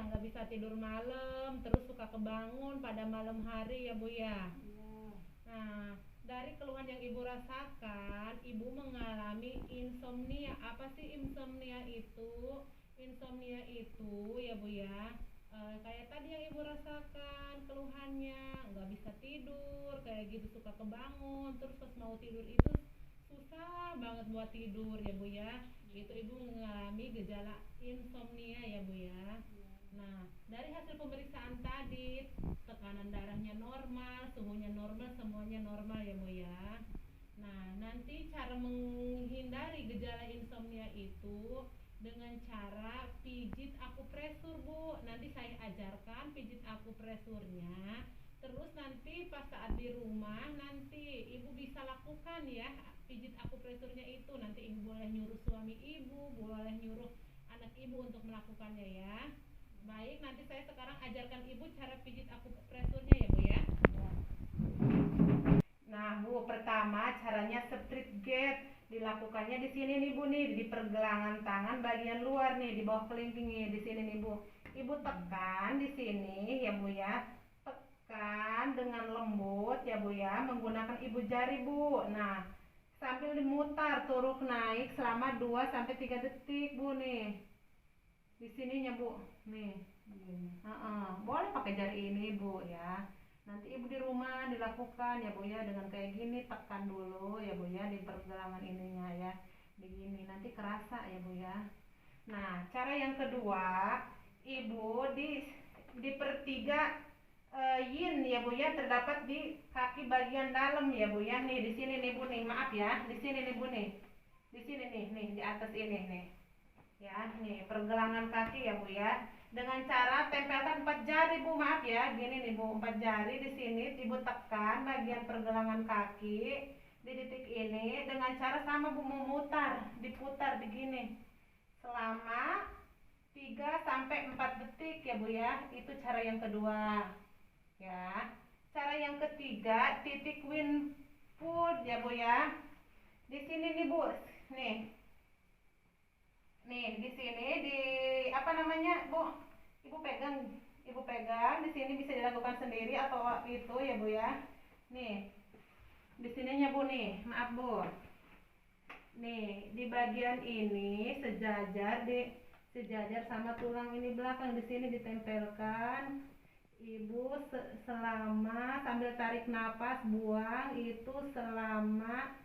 yang nggak bisa tidur malam, terus suka kebangun pada malam hari ya Bu ya. Nah, dari keluhan yang Ibu rasakan, Ibu mengalami insomnia. Apa sih insomnia itu? Insomnia itu ya Bu ya, kayak tadi yang Ibu rasakan keluhannya, nggak bisa tidur, kayak gitu suka kebangun, terus pas mau tidur itu susah banget buat tidur ya Bu ya. Itu Ibu mengalami gejala insomnia ya Bu ya. Nah, dari hasil pemeriksaan tadi, tekanan darahnya normal, suhunya normal, semuanya normal ya Bu ya. Nah, nanti cara menghindari gejala insomnia itu dengan cara pijit akupresur Bu. Nanti saya ajarkan pijit akupresurnya. Terus nanti pas saat di rumah nanti Ibu bisa lakukan ya pijit akupresurnya itu. Nanti Ibu boleh nyuruh suami Ibu, boleh nyuruh anak Ibu untuk melakukannya ya. Baik, nanti saya sekarang ajarkan Ibu cara pijit akupresurnya ya Bu ya. Nah Bu, pertama caranya straight gate. Dilakukannya di sini nih Bu nih, di pergelangan tangan bagian luar nih, di bawah kelingkingnya di sini nih Bu. Ibu tekan di sini ya Bu ya. Tekan dengan lembut ya Bu ya, menggunakan ibu jari Bu. Nah, sambil dimutar turun naik selama 2 sampai 3 detik Bu nih. Di sininya Bu nih. Boleh pakai jari ini Bu ya. Nanti Ibu di rumah dilakukan ya Bu ya, dengan kayak gini, tekan dulu ya Bu ya di pergelangan ininya ya, begini nanti kerasa ya Bu ya. Nah, cara yang kedua, Ibu di pertiga yin ya Bu ya, terdapat di kaki bagian dalam ya Bu ya. Nih di sini nih Bu nih, maaf ya, di sini nih Bu nih, di sini nih di atas ini nih ya, nih pergelangan kaki ya Bu ya, dengan cara tempelkan 4 jari Bu, maaf ya, gini nih Bu, 4 jari di sini Ibu tekan bagian pergelangan kaki di titik ini dengan cara sama Bu, memutar, diputar begini selama 3 sampai 4 detik ya Bu ya. Itu cara yang kedua ya. Cara yang ketiga, titik win foot ya Bu ya. Di sini nih Bu, nih di sini di apa namanya Bu, ibu pegang di sini, bisa dilakukan sendiri atau itu ya Bu ya. Nih di sininya Bu nih, maaf Bu, nih di bagian ini sejajar sama tulang ini belakang, di sini ditempelkan Ibu selama, sambil tarik nafas buang itu selama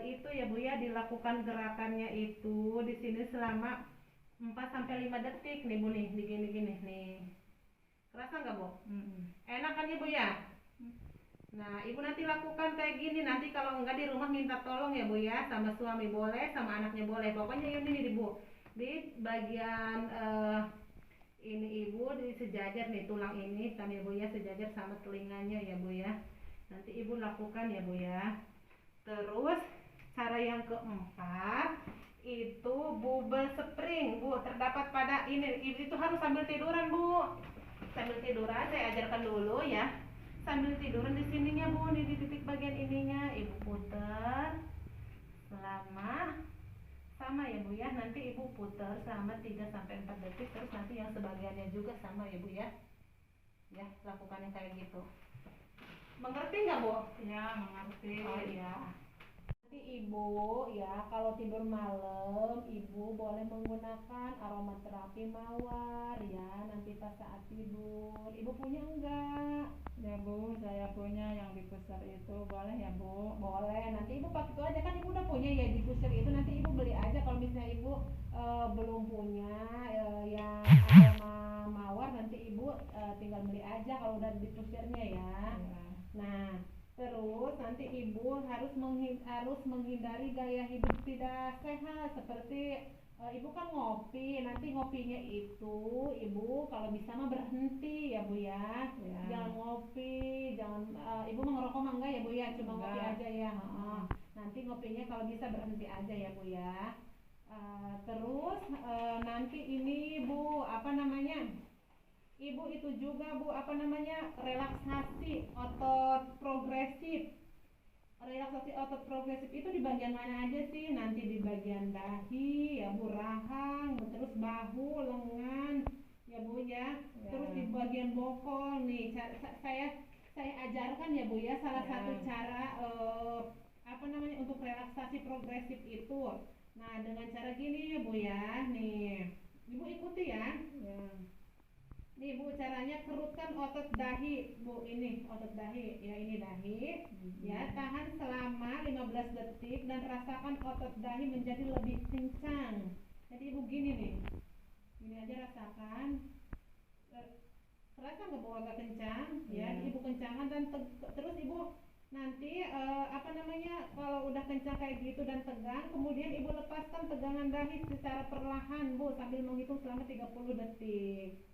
itu ya Bu ya, dilakukan gerakannya itu di sini selama 4 sampai 5 detik nih Bu nih, gini nih. Kerasa nggak Bu? Enak kan Ibu ya? Nah, Ibu nanti lakukan kayak gini, nanti kalau enggak di rumah minta tolong ya Bu ya, sama suami boleh, sama anaknya boleh. Pokoknya ini nih Bu, di bagian ini Ibu di sejajar nih tulang ini kan ya Bu ya, sejajar sama telinganya ya Bu ya. Nanti Ibu lakukan ya Bu ya. Terus cara yang keempat itu bubble spring Bu, terdapat pada ini. Itu harus sambil tiduran Bu, sambil tiduran saya ajarkan dulu ya. Sambil tiduran di sininya Bu, di titik bagian ininya Ibu putar selama, sama ya Bu ya, nanti Ibu putar selama 3 sampai 4 detik, terus nanti yang sebagiannya juga sama ya Bu ya. Ya, lakukan yang kayak gitu. Mengerti nggak Bu? Ya, mengerti. Oh ya. Nanti Ibu ya, kalau tidur malam Ibu boleh menggunakan aromaterapi mawar ya, nanti pas saat tidur. Ibu punya enggak? Ya Bu, saya punya yang dipusar itu, boleh ya Bu? Boleh, nanti Ibu pakai itu aja, kan Ibu udah punya ya difusor itu, nanti Ibu beli aja kalau misalnya Ibu belum punya yang aroma mawar, nanti Ibu tinggal beli aja kalau udah difusirnya ya. Ya. Nah, terus nanti Ibu harus menghindari gaya hidup tidak sehat, seperti Ibu kan ngopi, nanti ngopinya itu Ibu kalau bisa mah berhenti ya Bu ya. Ya. Jangan ngopi, jangan Ibu mau ngerokok mah enggak ya Bu ya, cuma ngopi Enggak. aja ya. Nanti ngopinya kalau bisa berhenti aja ya Bu ya. Terus nanti ini Bu, apa namanya? Ibu itu juga Bu, apa namanya, relaksasi otot progresif. Relaksasi otot progresif itu di bagian mana aja sih? Nanti di bagian dahi ya Bu, rahang, terus bahu, lengan ya Bu bagian bokol nih. Saya ajarkan ya Bu ya salah satu cara apa namanya untuk relaksasi progresif itu. Nah, dengan cara gini ya Bu ya. Nih, Ibu ikuti ya. Ya. Nih Bu, caranya kerutkan otot dahi Bu, ini otot dahi ya, ini dahi ya, tahan selama 15 detik dan rasakan otot dahi menjadi lebih kencang. Jadi Ibu gini nih, gini aja rasakan. Terasa nggak Bu agak kencang ya, Ibu kencangkan dan terus Ibu nanti apa namanya, kalau udah kencang kayak gitu dan tegang, kemudian Ibu lepaskan tegangan dahi secara perlahan Bu, sambil menghitung selama 30 detik.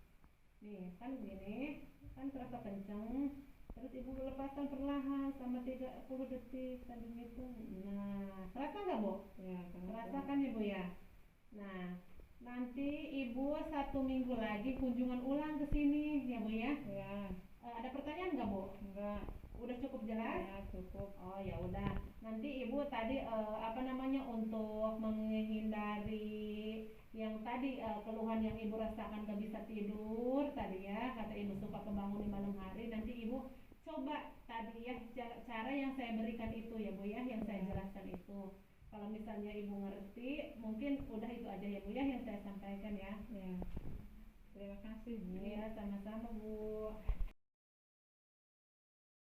Nih kan gini, kan terasa kenceng, terus Ibu lepaskan perlahan selama 30 detik sambil ngitung. Nah, terasa nggak Bu? Ya, Terasa kan ya Bu ya? Nah, nanti Ibu 1 minggu lagi kunjungan ulang ke sini ya Bu ya? Ya. Ada pertanyaan nggak Bu? Enggak. Udah cukup jelas? Ya, cukup. Oh ya udah. Nanti Ibu tadi apa namanya, untuk menghindari yang tadi keluhan yang Ibu rasakan gak bisa tidur tadi ya, kata Ibu suka kebangun di malam hari, nanti Ibu coba tadi ya cara yang saya berikan itu ya Bu ya, yang saya jelaskan itu. Kalau misalnya Ibu ngerti, mungkin udah itu aja ya Bu ya yang saya sampaikan ya. Ya. Terima kasih, Bu. Iya, sama-sama Bu.